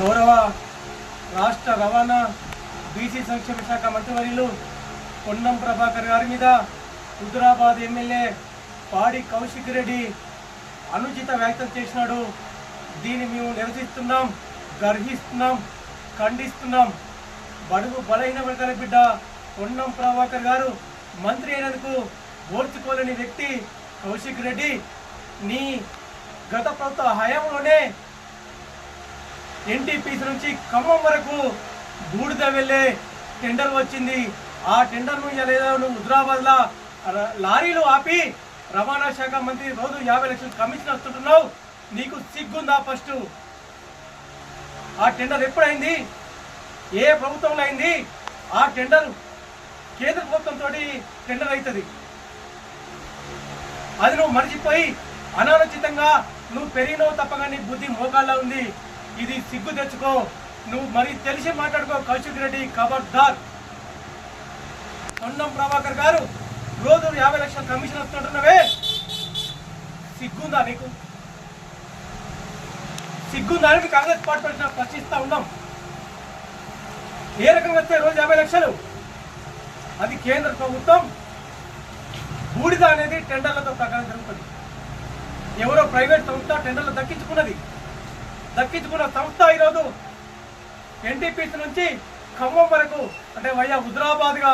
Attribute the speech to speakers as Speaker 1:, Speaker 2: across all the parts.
Speaker 1: గౌరవ రాష్ట్ర రవాణా బీసీ సంక్షేమ శాఖ మంత్రివర్యులు పొన్నం ప్రభాకర్ గారి మీద హుజురాబాద్ ఎమ్మెల్యే పాడి కౌశిక్ రెడ్డి అనుచిత వ్యాఖ్యలు చేసినాడు. దీన్ని మేము నిరసిస్తున్నాం, గర్హిస్తున్నాం, ఖండిస్తున్నాం. బడుగు బలైన వర్గాల బిడ్డ పొన్నం ప్రభాకర్ గారు మంత్రి అయినందుకు ఓర్చుకోలేని వ్యక్తి కౌశిక్ రెడ్డి. నీ గత ప్రభుత్వ హయాంలోనే ఎన్టీపీసీ నుంచి ఖమ్మం వరకు బూడిద వెళ్ళే టెండర్ వచ్చింది. ఆ టెండర్ను లేదా నువ్వు హుజురాబాద్లో లారీలు ఆపి రవాణా శాఖ మంత్రి రోజు 50 లక్షలు కమిషన్ వస్తుంటున్నావు. నీకు సిగ్గుందా? ఫస్ట్ ఆ టెండర్ ఎప్పుడైంది? ఏ ప్రభుత్వంలో అయింది? ఆ టెండర్ కేంద్ర ప్రభుత్వంతో టెండర్ అవుతుంది. అది నువ్వు మర్చిపోయి అనాలోచితంగా నువ్వు పెరిగినవు తప్పగా నీ బుద్ధి మోకాళ్ళ ఉంది. ఇది సిగ్గు తెచ్చుకో. నువ్వు మరి తెలిసి మాట్లాడుకో కౌశిక్ రెడ్డి. ఖబర్దార్. పొన్నం ప్రభాకర్ గారు రోజు 50 లక్షల కమిషన్ వస్తుంటున్నావే, సిగ్గుందా నీకు? సిగ్గుందా అని కాంగ్రెస్ పార్టీ ప్రశ్నిస్తా ఉన్నాం. ఏ రకంగా వస్తే రోజు 50 లక్షలు? అది కేంద్ర ప్రభుత్వం బూడిద అనేది టెండర్లతో ప్రకారం జరుగుతుంది. ఎవరో ప్రైవేట్ సంస్థ టెండర్లు దక్కించుకున్న సంస్థ ఈరోజు ఎన్టీపీసీ నుంచి ఖమ్మం వరకు అంటే వయ్యా హుజురాబాద్గా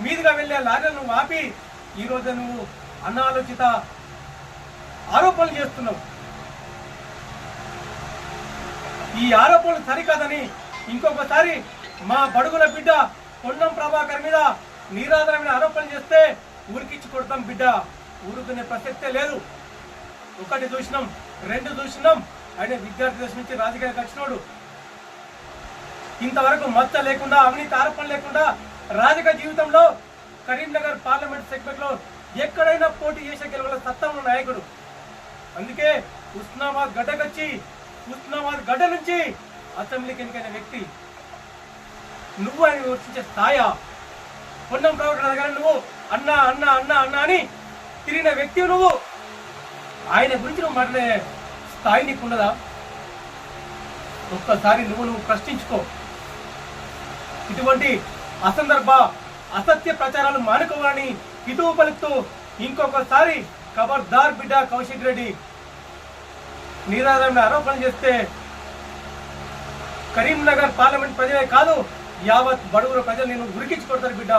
Speaker 1: మీదుగా వెళ్ళే లారీలను ఆపి ఈరోజు నువ్వు అనాలోచిత ఆరోపణలు చేస్తున్నావు. ఈ ఆరోపణలు సరికాదని ఇంకొకసారి మా బడుగుల బిడ్డ పొన్నం ప్రభాకర్ మీద నిరాధారమైన ఆరోపణలు చేస్తే ఊరికిచ్చి కొడతాం బిడ్డ. ఊరుకునే ప్రసక్తే లేదు. ఒకటి చూసినాం, 2 చూసినాం. ఆయన విద్యార్థి దశ నుంచి రాజకీయాలకు వచ్చినోడు. ఇంతవరకు మచ్చ లేకుండా, అవినీతి ఆరోపణ లేకుండా రాజకీయ జీవితంలో కరీంనగర్ పార్లమెంట్ సెగ్మెంట్ లో ఎక్కడైనా పోటీ చేసే గెలవల సత్తా ఉన్న నాయకుడు. అందుకే ఉస్నాబాద్ గడ్డ నుంచి అసెంబ్లీకి ఎన్నికైన వ్యక్తి నువ్వు ఆయన విమర్శించే స్థాయా? పొన్నం ప్రభాకర్ దగ్గర నువ్వు అన్నా అన్నా అన్నా అన్నా అని తిరిగిన వ్యక్తి నువ్వు. ఆయన గురించి నువ్వు మాట్లాడే స్థాయి నీకున్నదా? ఒక్కసారి నువ్వు ప్రశ్నించుకో. ఇటువంటి అసత్య ప్రచారాలు మానుకోవాలని హితవు పలుకుతూ ఇంకొకసారి ఖబర్దార్ బిడ్డ కౌశిక్ రెడ్డి. నిరాధారమైన ఆరోపణలు చేస్తే కరీంనగర్ పార్లమెంట్ ప్రజలే కాదు, యావత్ బడుగుల ప్రజలు నేను ఉరికించి కొడతారు బిడ్డ.